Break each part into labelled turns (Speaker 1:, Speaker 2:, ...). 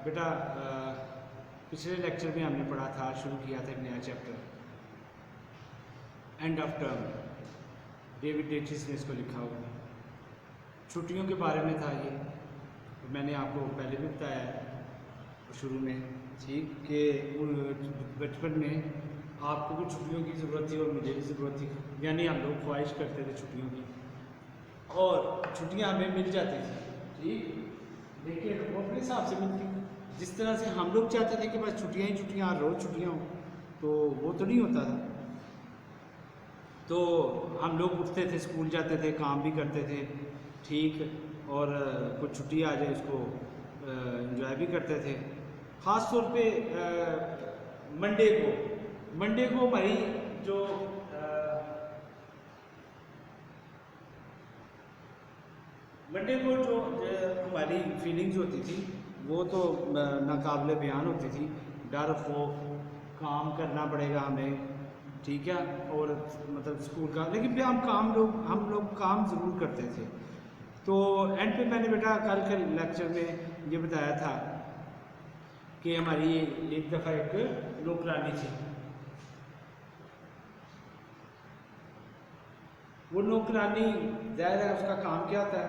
Speaker 1: बेटा पिछले लेक्चर में हमने पढ़ा था, शुरू किया था एक नया chapter end of term. David डेचिस ने इसको लिखा हुआ, छुट्टियों के बारे में था ये। मैंने आपको पहले भी बताया शुरू में, ठीक, कि बचपन में आपको भी छुट्टियों की ज़रूरत थी और मुझे भी ज़रूरत थी, यानी हम लोग ख्वाहिश करते थे छुट्टियों की और छुट्टियां हमें मिल जाती थी, ठीक, लेकिन वो अपने हिसाब से मिलती। जिस तरह से हम लोग चाहते थे कि बस छुट्टियां ही छुट्टियां, रोज़ छुट्टियां हो, तो वो तो नहीं होता था। तो हम लोग उठते थे, स्कूल जाते थे, काम भी करते थे, ठीक, और कुछ छुट्टी आ जाए उसको एंजॉय भी करते थे। ख़ास तौर पे मंडे को हमारी जो मंडे को जो हमारी फीलिंग्स होती थी वो तो नाकाबिले बयान होती थी। डर, खौफ, काम करना पड़ेगा हमें, ठीक है, और मतलब स्कूल का, लेकिन फिर हम लोग काम ज़रूर करते थे। तो एंड पे मैंने बेटा कल के लेक्चर में ये बताया था कि हमारी एक दफ़ा एक नौकरानी थी। वो नौकरानी ज़ाहिर है उसका काम क्या होता है,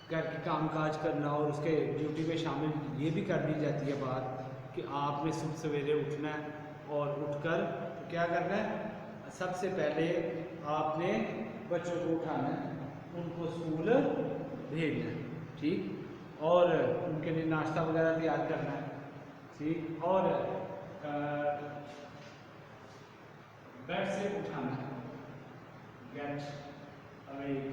Speaker 1: घर के काम काज करना, और उसके ड्यूटी में शामिल ये भी कर दी जाती है बात कि आपने सुबह सवेरे उठना है और उठकर क्या करना है, सबसे पहले आपने बच्चों को उठाना है, उनको स्कूल भेजना है, ठीक, और उनके लिए नाश्ता वगैरह तैयार करना है, ठीक, और बेड से उठाना है, get awake,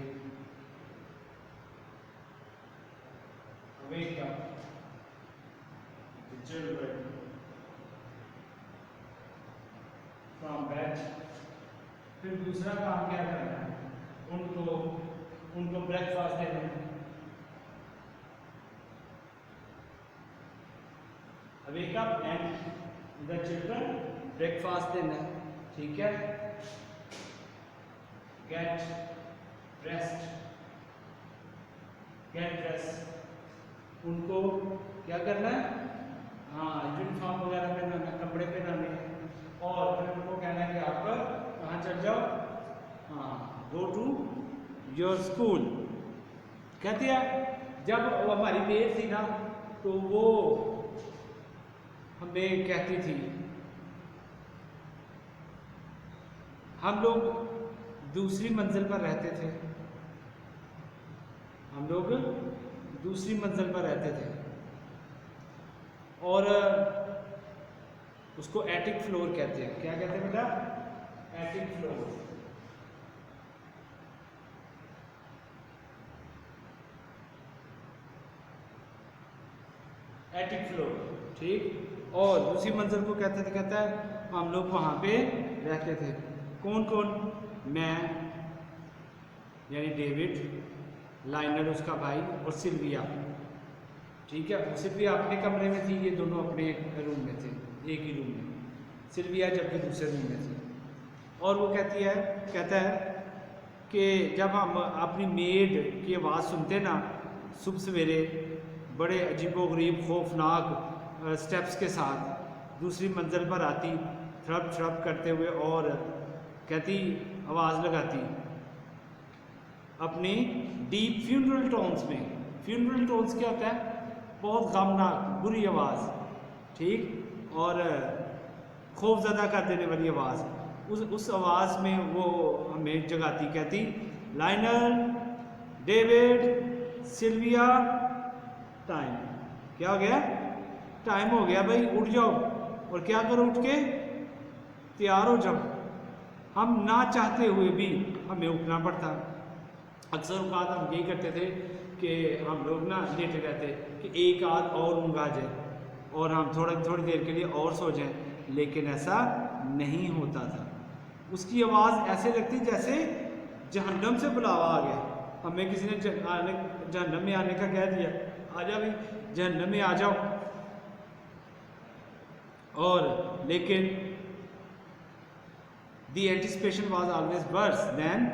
Speaker 1: wake up the children from bed। फिर दूसरा काम क्या करना है, उनको ब्रेकफास्ट देना है, wake up and the children breakfast देना है, ठीक है, get dressed, उनको क्या करना है, हाँ, यूनिफॉर्म वगैरह पहनाना, कपड़े पहनाने हैं, और फिर उनको कहना है कि आप कहाँ चल जाओ, हाँ, गो टू योर स्कूल। कहती है जब वो हमारी मेड थी ना, तो वो हमें कहती थी, हम लोग दूसरी मंजिल पर रहते थे, और उसको एटिक फ्लोर कहते हैं। क्या कहते हैं बेटा? Attic floor. ठीक, और दूसरी मंजिल को कहता है हम लोग वहाँ पे रहते थे। कौन कौन? मैं यानी डेविड, लाइनर उसका भाई, और सिल्विया, ठीक है। सिल्विया अपने कमरे में थी, ये दोनों अपने रूम में थे, एक ही रूम में, सिल्विया जबकि दूसरे रूम में थी। और वो कहता है कि जब हम अपनी मेड की आवाज़ सुनते ना सुबह सवेरे, बड़े अजीबोगरीब खौफनाक स्टेप्स के साथ दूसरी मंजिल पर आती, थ्रप थ्रप करते हुए, और कहती, आवाज़ लगाती अपनी डीप फ्यूनरल टोन्स में। फ्यूनरल टोन्स क्या होता है? बहुत गमनाक, बुरी आवाज़, ठीक, और खौफजदा कर देने वाली आवाज़। उस आवाज़ में वो हमें जगाती, कहती, लाइनर, डेविड, सिल्विया, टाइम। क्या हो गया? टाइम हो गया भाई, उठ जाओ, और क्या करो, उठ के तैयार हो जाओ। हम ना चाहते हुए भी हमें उठना पड़ता। अक्सर औक़ात हम यही करते थे कि हम लोग ना लेटे रहते कि एक आध और ऊँघ आ जाए और हम थोड़ी देर के लिए और सो जाएं, लेकिन ऐसा नहीं होता था। उसकी आवाज़ ऐसे लगती जैसे जहन्नम से बुलावा आ गया। हमें किसी ने जहन्नम में आने का कह दिया, आ जाओ भाई, जहन्नम में आ जाओ। और लेकिन the anticipation was always verse then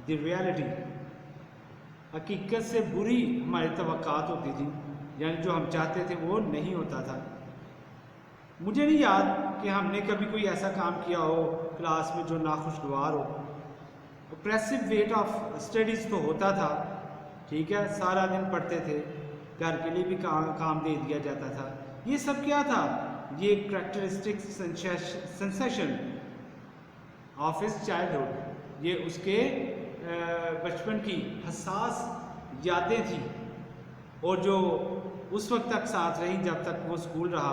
Speaker 1: the reality. हकीकत से बुरी हमारी तवक्कात होती थी। यानी जो हम चाहते थे वो नहीं होता था। मुझे नहीं याद कि हमने कभी कोई ऐसा काम किया हो क्लास में जो नाखुशगवार हो। ऑप्रेसिव वेट ऑफ स्टडीज़ तो होता था, ठीक है, सारा दिन पढ़ते थे, घर के लिए भी काम दे दिया जाता था। ये सब क्या था? ये characteristic sensation of his childhood, ये उसके बचपन की हसास यादें थी और जो उस वक्त तक साथ रही जब तक वो स्कूल रहा,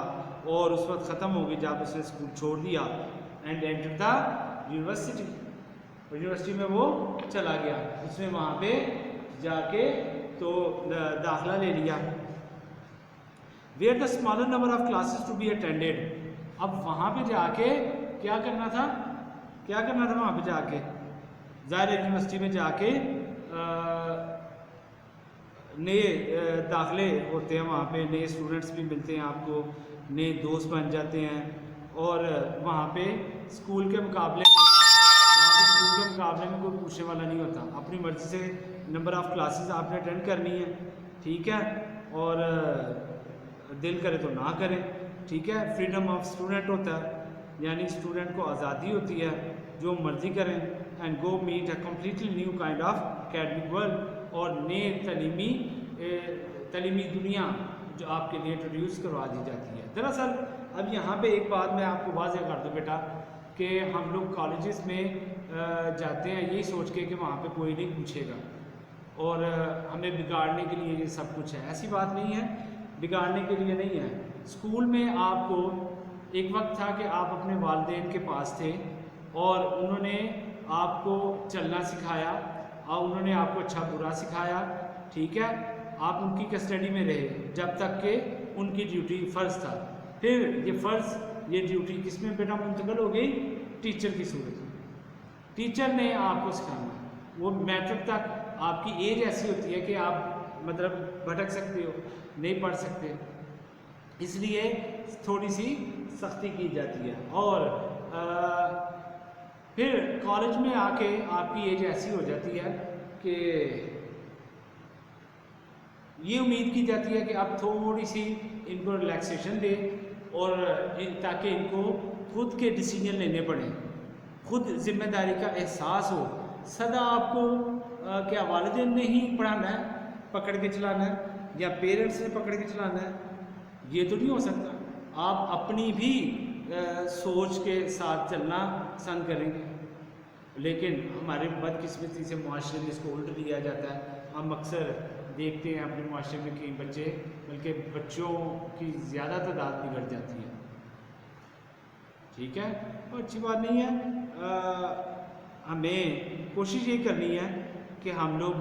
Speaker 1: और उस वक्त ख़त्म हो गई जब उसने स्कूल छोड़ दिया and enter the university. University में वो चला गया, उसने वहाँ पे जाके तो दाखिला ले लिया। Where the smaller number of classes to be attended. अब वहाँ पे जाके क्या करना था वहाँ पे जाके? ज़ाहिर यूनिवर्सिटी में जाके नए दाखिले होते हैं, वहाँ पे नए स्टूडेंट्स भी मिलते हैं आपको, नए दोस्त बन जाते हैं, और वहाँ पे स्कूल के मुकाबले में कोई पूछने वाला नहीं होता। अपनी मर्ज़ी से नंबर ऑफ़ क्लासेस आपने अटेंड करनी है, ठीक है, और दिल करे तो ना करें, ठीक है। फ्रीडम ऑफ स्टूडेंट होता है, यानी स्टूडेंट को आज़ादी होती है, जो मर्ज़ी करें, and go meet a completely new kind of academic world, और नए तलीमी दुनिया जो आपके लिए इंट्रोड्यूस करवा दी जाती है। दरअसल अब यहाँ पे एक बात मैं आपको वाज़ेह कर दूँ बेटा, कि हम लोग कॉलेजेस में जाते हैं यही सोच के कि वहाँ पे कोई नहीं पूछेगा और हमें बिगाड़ने के लिए ये सब कुछ है। ऐसी बात नहीं है, बिगाड़ने के लिए नहीं है। स्कूल में आपको एक वक्त था कि आप अपने वालिदैन के पास थे और उन्होंने आपको चलना सिखाया और उन्होंने आपको अच्छा बुरा सिखाया, ठीक है। आप उनकी कस्टडी में रहे जब तक कि उनकी ड्यूटी फ़र्ज़ था। फिर ये फ़र्ज़, ये ड्यूटी किस में बेटा मुंतकिल हो गई? टीचर की सूरत में। टीचर ने आपको सिखाना, वो मैट्रिक तक आपकी एज ऐसी होती है कि आप मतलब भटक सकते हो, नहीं पढ़ सकते, इसलिए थोड़ी सी सख्ती की जाती है। और फिर कॉलेज में आके आपकी एज ऐसी हो जाती है कि ये उम्मीद की जाती है कि आप थोड़ी सी इनको रिलैक्सेशन दें और ताकि इनको खुद के डिसीजन लेने पड़े, खुद जिम्मेदारी का एहसास हो। सदा आपको क्या वालिदैन ने ही पढ़ाना है, पकड़ के चलाना है, या पेरेंट्स ने पकड़ के चलाना है? ये तो नहीं हो सकता। आप अपनी भी सोच के साथ चलना पसंद करेंगे, लेकिन हमारे बदकिस्मती से माशरे में इसको उल्ट दिया जाता है। हम अक्सर देखते हैं अपने माशरे में कई बच्चे, बल्कि बच्चों की ज़्यादा तादाद बिगड़ जाती है, ठीक है, और अच्छी बात नहीं है। हमें कोशिश ये करनी है कि हम लोग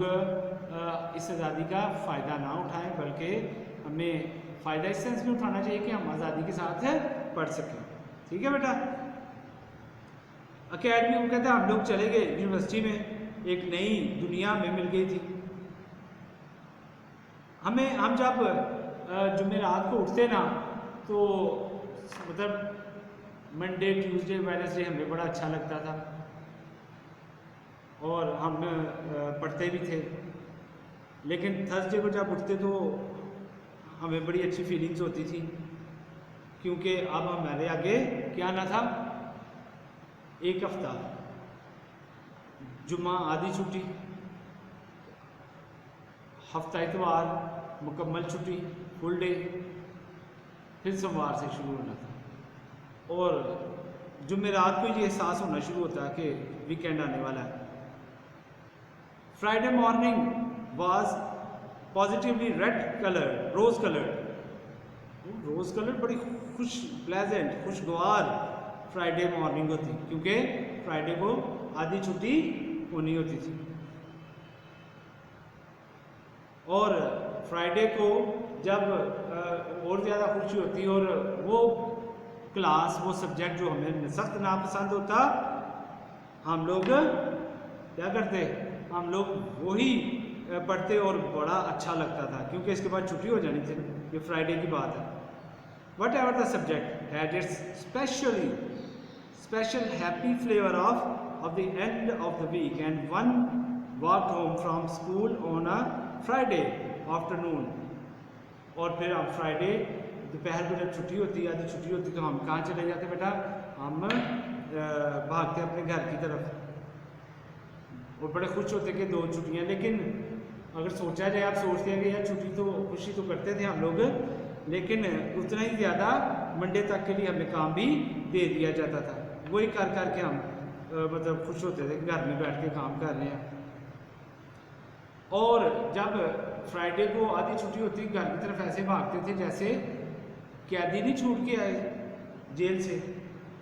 Speaker 1: इस आज़ादी का फ़ायदा ना उठाएं, बल्कि हमें फ़ायदा इस सेंस में उठाना चाहिए कि हम आज़ादी के साथ पढ़ सकें, ठीक है बेटा। अकेडमी वो कहते हैं हम लोग चले गए यूनिवर्सिटी में, एक नई दुनिया में मिल गई थी हमें। हम जब जुमेरात को उठते ना, तो मतलब मंडे ट्यूसडे वेडनेसडे हमें बड़ा अच्छा लगता था और हम पढ़ते भी थे, लेकिन थर्सडे को जब उठते तो हमें बड़ी अच्छी फीलिंग्स होती थी, क्योंकि अब हमारे आगे क्या ना था, एक हफ्ता, जुम्मा आधी छुट्टी, हफ्ता इतवार मुकम्मल छुट्टी फुल डे, फिर सोमवार से शुरू होना था। और जुमेरात को ये एहसास होना शुरू होता है कि वीकेंड आने वाला है। Friday morning was positively red colour, rose colour बड़ी प्लेजेंट खुशगवार फ्राइडे मॉर्निंग होती, क्योंकि फ्राइडे को आधी छुट्टी होनी होती थी। और फ्राइडे को जब और ज़्यादा खुशी होती और वो क्लास, वो सब्जेक्ट जो हमें सख्त नापसंद होता, हम लोग क्या करते, हम लोग वही पढ़ते और बड़ा अच्छा लगता था, क्योंकि इसके बाद छुट्टी हो जानी थी। ये फ्राइडे की बात है। What ever the subject had it's special happy flavor of the end of the week, and one walked home from school on a Friday afternoon, और फिर हम फ्राइडे दोपहर को जब छुट्टी होती है, आधी छुट्टी होती, तो हम कहाँ चले जाते बेटा, हम भागते अपने घर की तरफ और बड़े खुश होते कि 2 छुट्टियाँ। लेकिन अगर सोचा जाए, आप सोचते हैं कि यार छुट्टी तो खुशी तो करते थे हम लोग, लेकिन उतना ही ज़्यादा मंडे तक के लिए हमें काम भी दे दिया जाता था। वही कर कर के हम मतलब खुश होते थे घर में बैठ के काम कर रहे हैं। और जब फ्राइडे को आधी छुट्टी होती, घर की तरफ ऐसे भागते थे जैसे कैदी नहीं छूट के आए जेल से,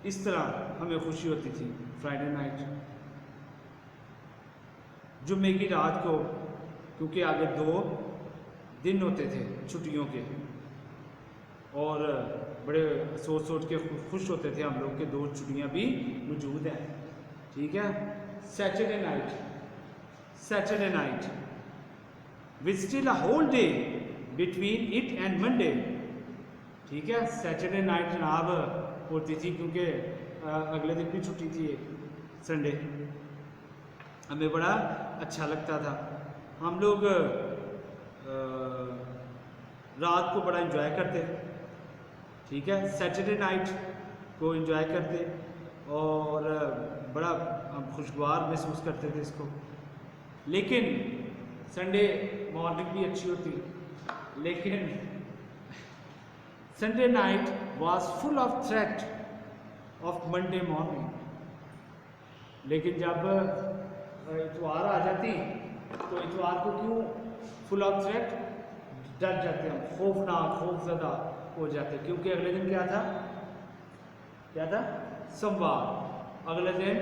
Speaker 1: इस तरह हमें खुशी होती थी फ्राइडे नाइट। जुम्मे की रात को, क्योंकि आगे 2 दिन होते थे छुट्टियों के, और बड़े सोच के खुश होते थे हम लोग कि 2 छुट्टियाँ भी मौजूद हैं। ठीक है। Saturday night which still a whole day between it and Monday. ठीक है। सैटरडे नाइट जनाब होती थी, क्योंकि अगले दिन भी छुट्टी थी, संडे। हमें बड़ा अच्छा लगता था। हम लोग रात को बड़ा एंजॉय करते। ठीक है। सैटरडे नाइट को एंजॉय करते और बड़ा हम खुशगवार महसूस करते थे इसको। लेकिन संडे मॉर्निंग भी अच्छी होती, लेकिन Sunday night was full of threat of Monday morning. लेकिन जब इतवार आ जाती, तो इतवार को क्यों फुल ऑफ थ्रेट, डर जाते हम, खौफज़दा हो जाते, क्योंकि अगले दिन क्या था सोमवार, अगले दिन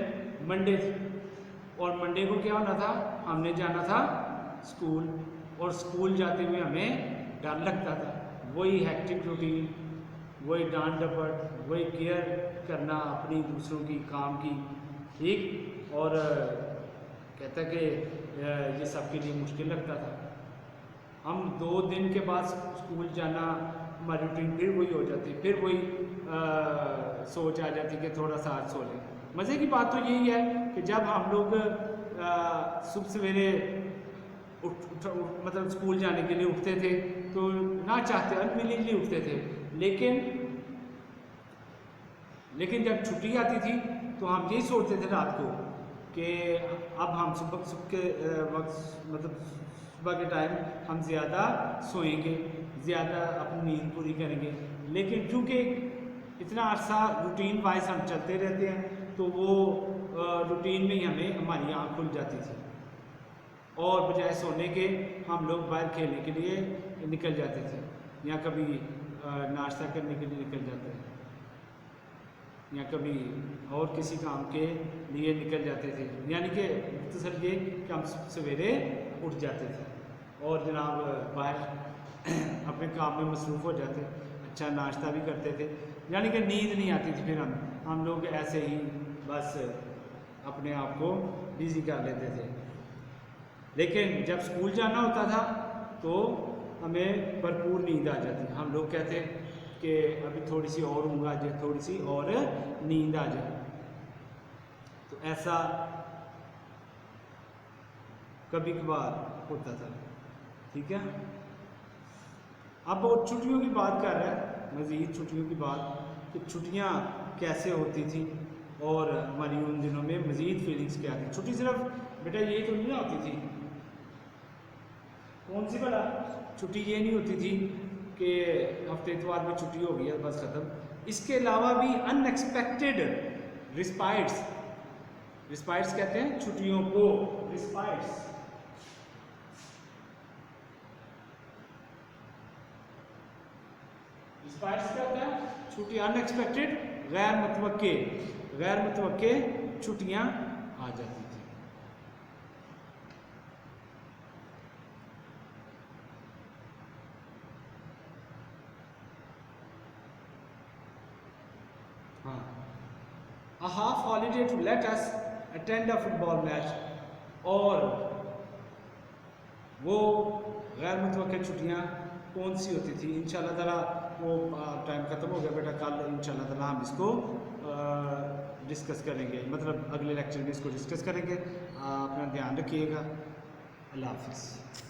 Speaker 1: मंडे थी, और मंडे को क्या होना था, हमने जाना था स्कूल, और स्कूल जाते हुए हमें डर लगता था। वही हेक्टिक रूटीन, वही डांट डपट, वही केयर करना अपनी दूसरों की काम की। ठीक। और कहता कि ये सबके लिए मुश्किल लगता था। हम 2 दिन के बाद स्कूल जाना, हमारी रूटीन फिर वही हो जाती, फिर वही सोच आ जाती कि थोड़ा सा आज सो लें। मज़े की बात तो यही है कि जब हम लोग सुबह सवेरे मतलब स्कूल जाने के लिए उठते थे, तो ना चाहते अनविलिंगली उठते थे, लेकिन जब छुट्टी आती थी तो हम यही सोचते थे रात को कि अब हम सुबह के वक्त मतलब सुबह के टाइम हम ज़्यादा सोएंगे, ज़्यादा अपनी नींद पूरी करेंगे। लेकिन चूँकि इतना अर्सा रूटीन वाइज हम चलते रहते हैं, तो वो रूटीन में ही हमारी आँख खुल जाती थी, और बजाय सोने के हम लोग बाहर खेलने के लिए निकल जाते थे, या कभी नाश्ता करने के लिए निकल जाते हैं, या कभी और किसी काम के लिए निकल जाते थे। यानी कि मुख्तसर ये कि हम सवेरे उठ जाते थे और जनाब बाहर अपने काम में मसरूफ़ हो जाते, अच्छा नाश्ता भी करते थे, यानी कि नींद नहीं आती थी। फिर हम लोग ऐसे ही बस अपने आप को बिज़ी कर लेते थे। लेकिन जब स्कूल जाना होता था तो हमें भरपूर नींद आ जाती। हम लोग कहते कि अभी थोड़ी सी और ऊँघ आ जाए, थोड़ी सी और नींद आ जाए। तो ऐसा कभी कभार होता था। ठीक है। अब वो छुट्टियों की बात कर रहे हैं, मज़ीद छुट्टियों की बात, कि छुट्टियाँ कैसे होती थी और हमारी उन दिनों में मज़ीद फीलिंग्स क्या थी। छुट्टी सिर्फ बेटा यही तो नहीं होती थी, कौन सी भला छुट्टी ये नहीं होती थी कि हफ्ते इतवार में छुट्टी हो गई है बस ख़त्म। इसके अलावा भी अनएक्सपेक्टेड रिस्पाइट्स कहते हैं छुट्टियों को, रिस्पाइट्स। रिस्पाइट्स क्या होता है? छुट्टी अनएक्सपेक्टेड, गैर मुतवक्के छुट्टियाँ आ जाती थी। हाँ, a half holiday to let us attend a football match, और वो गैर मुतवक्किल छुट्टियाँ कौन सी होती थी? इंशाल्लाह ताला वो टाइम ख़त्म हो गया बेटा, कल इंशाल्लाह ताला हम इसको डिस्कस करेंगे, मतलब अगले लेक्चर में इसको डिस्कस करेंगे। अपना ध्यान रखिएगा। अल्लाह हाफ़िज़।